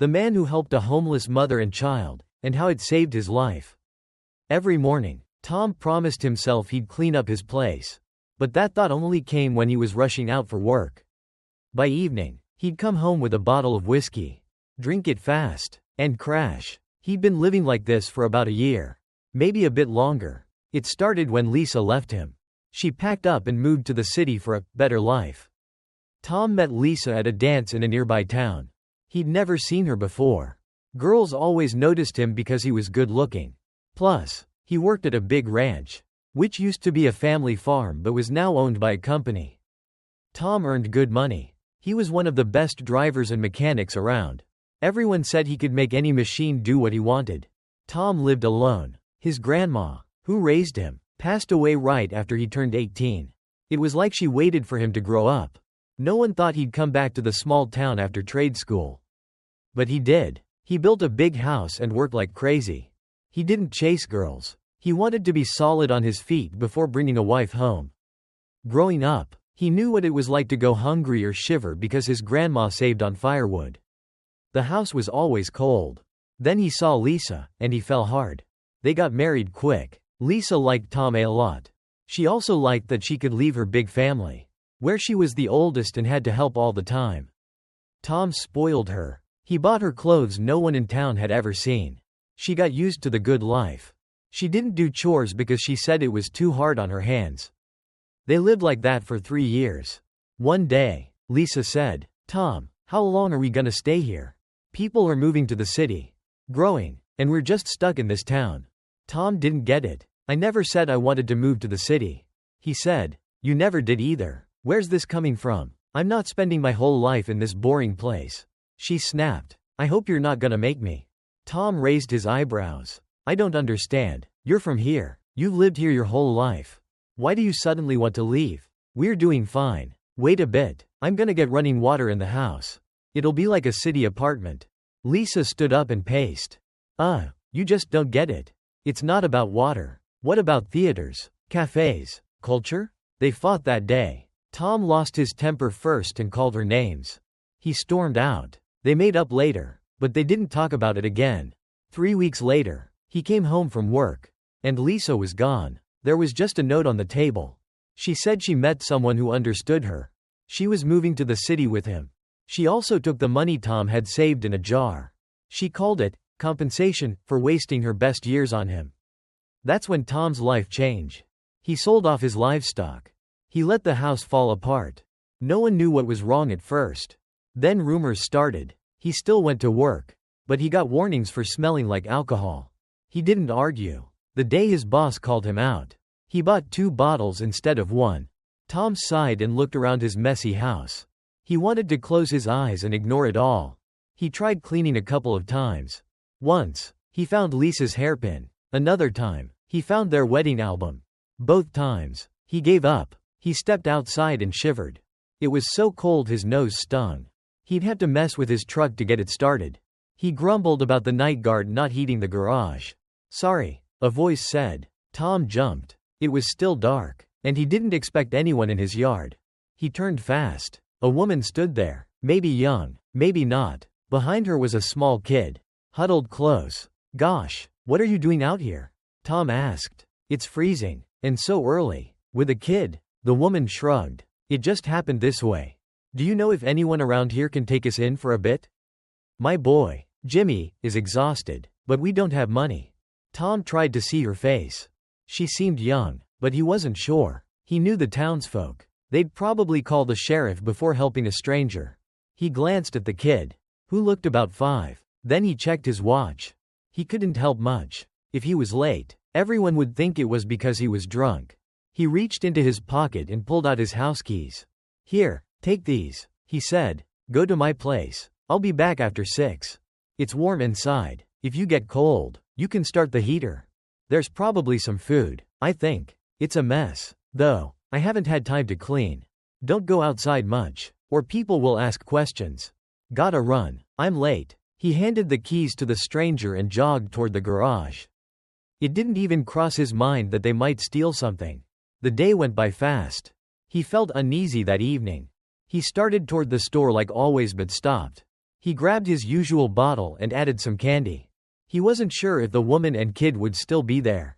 The man who helped a homeless mother and child, and how it saved his life. Every morning, Tom promised himself he'd clean up his place. But that thought only came when he was rushing out for work. By evening, he'd come home with a bottle of whiskey, drink it fast, and crash. He'd been living like this for about a year. Maybe a bit longer. It started when Lisa left him. She packed up and moved to the city for a better life. Tom met Lisa at a dance in a nearby town. He'd never seen her before. Girls always noticed him because he was good-looking. Plus, he worked at a big ranch, which used to be a family farm but was now owned by a company. Tom earned good money. He was one of the best drivers and mechanics around. Everyone said he could make any machine do what he wanted. Tom lived alone. His grandma, who raised him, passed away right after he turned 18. It was like she waited for him to grow up. No one thought he'd come back to the small town after trade school. But he did. He built a big house and worked like crazy. He didn't chase girls. He wanted to be solid on his feet before bringing a wife home. Growing up, he knew what it was like to go hungry or shiver because his grandma saved on firewood. The house was always cold. Then he saw Lisa, and he fell hard. They got married quick. Lisa liked Tom a lot. She also liked that she could leave her big family, where she was the oldest and had to help all the time. Tom spoiled her. He bought her clothes no one in town had ever seen. She got used to the good life. She didn't do chores because she said it was too hard on her hands. They lived like that for 3 years. One day, Lisa said, "Tom, how long are we gonna stay here? People are moving to the city, growing, and we're just stuck in this town." Tom didn't get it. "I never said I wanted to move to the city." He said, "You never did either. Where's this coming from? I'm not spending my whole life in this boring place." She snapped, "I hope you're not gonna make me." Tom raised his eyebrows. "I don't understand. You're from here. You've lived here your whole life. Why do you suddenly want to leave? We're doing fine. Wait a bit. I'm gonna get running water in the house. It'll be like a city apartment." Lisa stood up and paced. You just don't get it. It's not about water. What about theaters, cafes, culture?" They fought that day. Tom lost his temper first and called her names. He stormed out. They made up later, but they didn't talk about it again. 3 weeks later, he came home from work, and Lisa was gone. There was just a note on the table. She said she met someone who understood her. She was moving to the city with him. She also took the money Tom had saved in a jar. She called it compensation for wasting her best years on him. That's when Tom's life changed. He sold off his livestock. He let the house fall apart. No one knew what was wrong at first. Then rumors started. He still went to work, but he got warnings for smelling like alcohol. He didn't argue. The day his boss called him out, he bought 2 bottles instead of 1. Tom sighed and looked around his messy house. He wanted to close his eyes and ignore it all. He tried cleaning a couple of times. Once, he found Lisa's hairpin. Another time, he found their wedding album. Both times, he gave up. He stepped outside and shivered. It was so cold his nose stung. He'd have to mess with his truck to get it started. He grumbled about the night guard not heating the garage. "Sorry," a voice said. Tom jumped. It was still dark, and he didn't expect anyone in his yard. He turned fast. A woman stood there, maybe young, maybe not. Behind her was a small kid, huddled close. "Gosh, what are you doing out here?" Tom asked. "It's freezing, and so early." "With a kid?" The woman shrugged. "It just happened this way. Do you know if anyone around here can take us in for a bit? My boy, Jimmy, is exhausted, but we don't have money." Tom tried to see her face. She seemed young, but he wasn't sure. He knew the townsfolk. They'd probably call the sheriff before helping a stranger. He glanced at the kid, who looked about 5. Then he checked his watch. He couldn't help much. If he was late, everyone would think it was because he was drunk. He reached into his pocket and pulled out his house keys. "Here, take these," he said. "Go to my place. I'll be back after 6. It's warm inside. If you get cold, you can start the heater. There's probably some food, I think. It's a mess, though. I haven't had time to clean. Don't go outside much, or people will ask questions. Gotta run. I'm late." He handed the keys to the stranger and jogged toward the garage. It didn't even cross his mind that they might steal something. The day went by fast. He felt uneasy that evening. He started toward the store like always but stopped. He grabbed his usual bottle and added some candy. He wasn't sure if the woman and kid would still be there.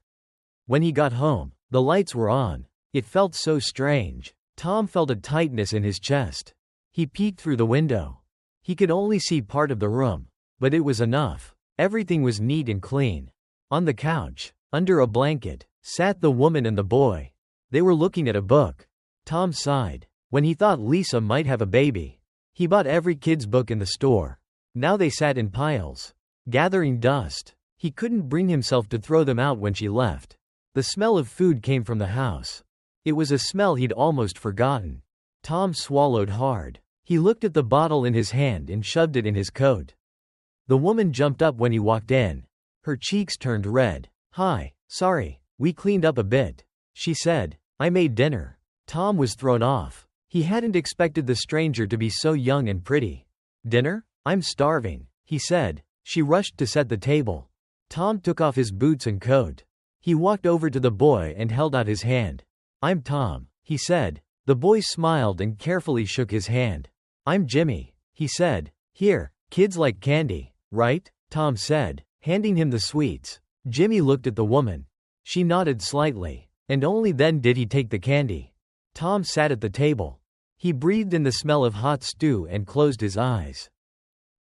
When he got home, the lights were on. It felt so strange. Tom felt a tightness in his chest. He peeked through the window. He could only see part of the room, but it was enough. Everything was neat and clean. On the couch, under a blanket, sat the woman and the boy. They were looking at a book. Tom sighed when he thought Lisa might have a baby. He bought every kid's book in the store. Now they sat in piles, gathering dust. He couldn't bring himself to throw them out when she left. The smell of food came from the house. It was a smell he'd almost forgotten. Tom swallowed hard. He looked at the bottle in his hand and shoved it in his coat. The woman jumped up when he walked in. Her cheeks turned red. "Hi, sorry, we cleaned up a bit," she said. "I made dinner." Tom was thrown off. He hadn't expected the stranger to be so young and pretty. "Dinner? I'm starving," he said. She rushed to set the table. Tom took off his boots and coat. He walked over to the boy and held out his hand. "I'm Tom," he said. The boy smiled and carefully shook his hand. "I'm Jimmy," he said. "Here, kids like candy, right?" Tom said, handing him the sweets. Jimmy looked at the woman. She nodded slightly, and only then did he take the candy. Tom sat at the table. He breathed in the smell of hot stew and closed his eyes.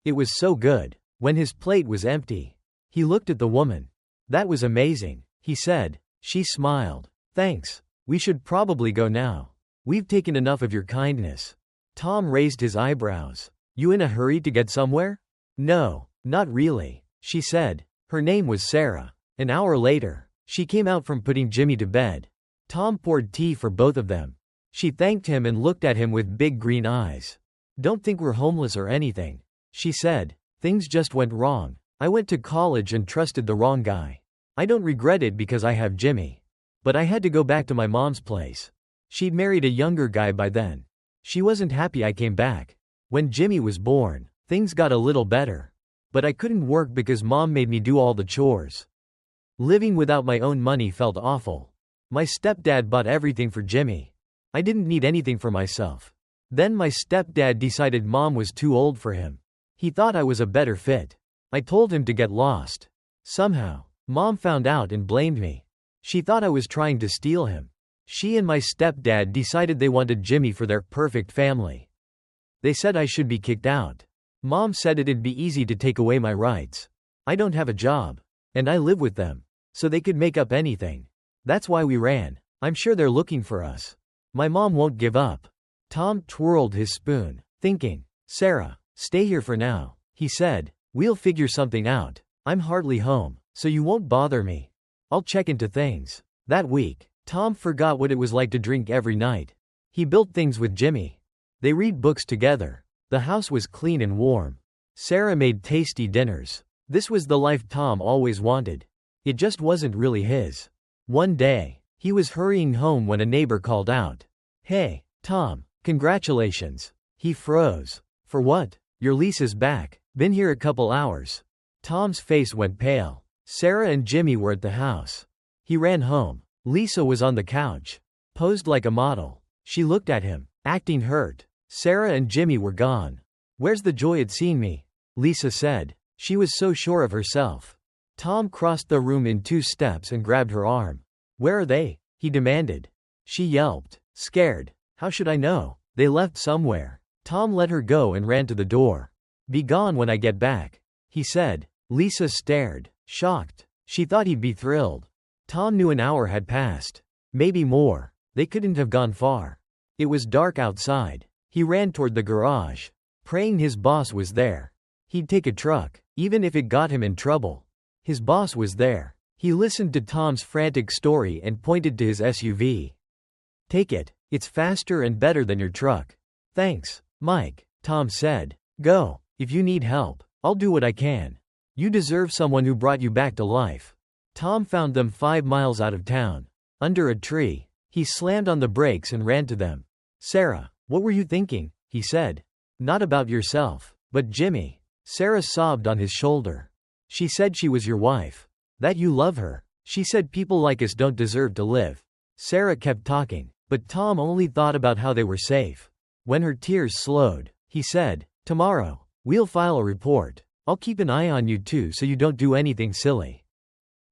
It was so good. When his plate was empty, he looked at the woman. "That was amazing," he said. She smiled. "Thanks. We should probably go now. We've taken enough of your kindness." Tom raised his eyebrows. "You in a hurry to get somewhere?" "No, not really," she said. Her name was Sarah. An hour later, she came out from putting Jimmy to bed. Tom poured tea for both of them. She thanked him and looked at him with big green eyes. "Don't think we're homeless or anything," she said. "Things just went wrong. I went to college and trusted the wrong guy. I don't regret it because I have Jimmy. But I had to go back to my mom's place. She'd married a younger guy by then. She wasn't happy I came back. When Jimmy was born, things got a little better. But I couldn't work because mom made me do all the chores. Living without my own money felt awful. My stepdad bought everything for Jimmy. I didn't need anything for myself. Then my stepdad decided mom was too old for him. He thought I was a better fit. I told him to get lost. Somehow, mom found out and blamed me. She thought I was trying to steal him. She and my stepdad decided they wanted Jimmy for their perfect family. They said I should be kicked out. Mom said it'd be easy to take away my rights. I don't have a job. And I live with them. So they could make up anything. That's why we ran. I'm sure they're looking for us. My mom won't give up." Tom twirled his spoon, thinking. "Sarah, stay here for now," he said. "We'll figure something out. I'm hardly home, so you won't bother me. I'll check into things." That week, Tom forgot what it was like to drink every night. He built things with Jimmy. They read books together. The house was clean and warm. Sarah made tasty dinners. This was the life Tom always wanted. It just wasn't really his. One day, he was hurrying home when a neighbor called out, "Hey, Tom, congratulations." He froze. "For what?" "Your lease is back. Been here a couple hours." Tom's face went pale. Sarah and Jimmy were at the house. He ran home. Lisa was on the couch, posed like a model. She looked at him, acting hurt. Sarah and Jimmy were gone. "Where's the joy at seeing me?" Lisa said. She was so sure of herself. Tom crossed the room in 2 steps and grabbed her arm. "Where are they?" he demanded. She yelped, scared. "How should I know? They left somewhere." Tom let her go and ran to the door. "Be gone when I get back," he said. Lisa stared, shocked. She thought he'd be thrilled. Tom knew an hour had passed. Maybe more. They couldn't have gone far. It was dark outside. He ran toward the garage, praying his boss was there. He'd take a truck, even if it got him in trouble. His boss was there. He listened to Tom's frantic story and pointed to his SUV. "Take it. It's faster and better than your truck." "Thanks, Mike," Tom said. "Go. If you need help, I'll do what I can. You deserve someone who brought you back to life." Tom found them 5 miles out of town. Under a tree, he slammed on the brakes and ran to them. "Sarah, what were you thinking?" he said. "Not about yourself, but Jimmy." Sarah sobbed on his shoulder. "She said she was your wife. That you love her. She said people like us don't deserve to live." Sarah kept talking, but Tom only thought about how they were safe. When her tears slowed, he said, "Tomorrow, We'll file a report. I'll keep an eye on you too so you don't do anything silly.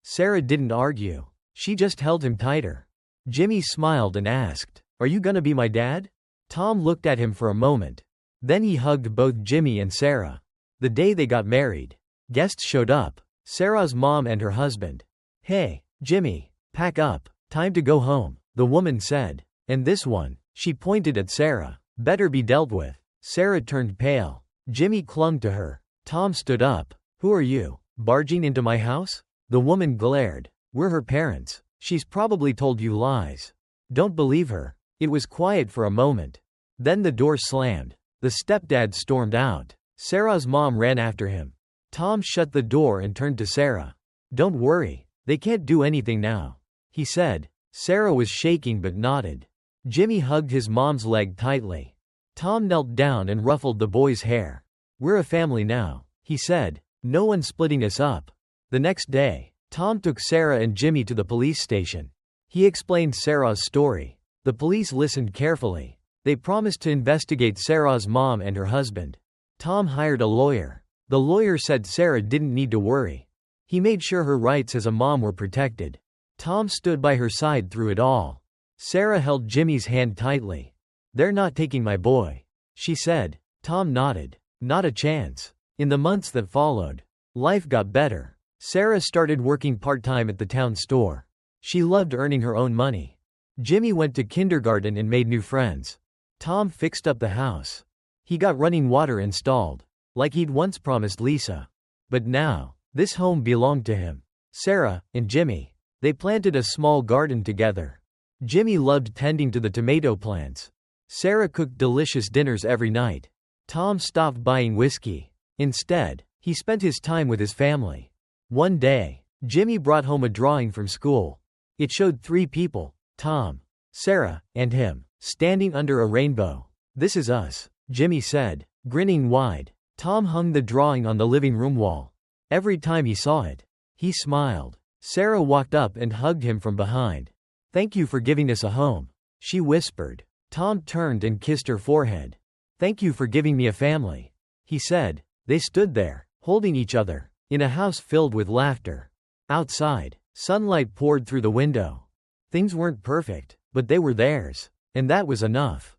Sarah didn't argue. She just held him tighter. Jimmy smiled and asked, "Are you gonna be my dad?" Tom looked at him for a moment. Then he hugged both Jimmy and Sarah. The day they got married, guests showed up. Sarah's mom and her husband. "Hey, Jimmy, pack up. Time to go home," the woman said. "And this one," she pointed at Sarah, "better be dealt with." Sarah turned pale. Jimmy clung to her. Tom stood up. "Who are you? Barging into my house?" The woman glared. "We're her parents. She's probably told you lies. Don't believe her." It was quiet for a moment. Then the door slammed. The stepdad stormed out. Sarah's mom ran after him. Tom shut the door and turned to Sarah. "Don't worry. They can't do anything now," he said. Sarah was shaking but nodded. Jimmy hugged his mom's leg tightly. Tom knelt down and ruffled the boy's hair. "We're a family now," he said. "No one's splitting us up." The next day, Tom took Sarah and Jimmy to the police station. He explained Sarah's story. The police listened carefully. They promised to investigate Sarah's mom and her husband. Tom hired a lawyer. The lawyer said Sarah didn't need to worry. He made sure her rights as a mom were protected. Tom stood by her side through it all. Sarah held Jimmy's hand tightly. "They're not taking my boy," she said. Tom nodded. "Not a chance." In the months that followed, life got better. Sarah started working part-time at the town store. She loved earning her own money. Jimmy went to kindergarten and made new friends. Tom fixed up the house. He got running water installed, like he'd once promised Lisa. But now, this home belonged to him. Sarah and Jimmy. They planted a small garden together. Jimmy loved tending to the tomato plants. Sarah cooked delicious dinners every night. Tom stopped buying whiskey. Instead, he spent his time with his family. One day, Jimmy brought home a drawing from school. It showed 3 people, Tom, Sarah, and him, standing under a rainbow. "This is us," Jimmy said, grinning wide. Tom hung the drawing on the living room wall. Every time he saw it, he smiled. Sarah walked up and hugged him from behind. "Thank you for giving us a home," she whispered. Tom turned and kissed her forehead. "Thank you for giving me a family," he said. They stood there, holding each other, in a house filled with laughter. Outside, sunlight poured through the window. Things weren't perfect, but they were theirs, and that was enough.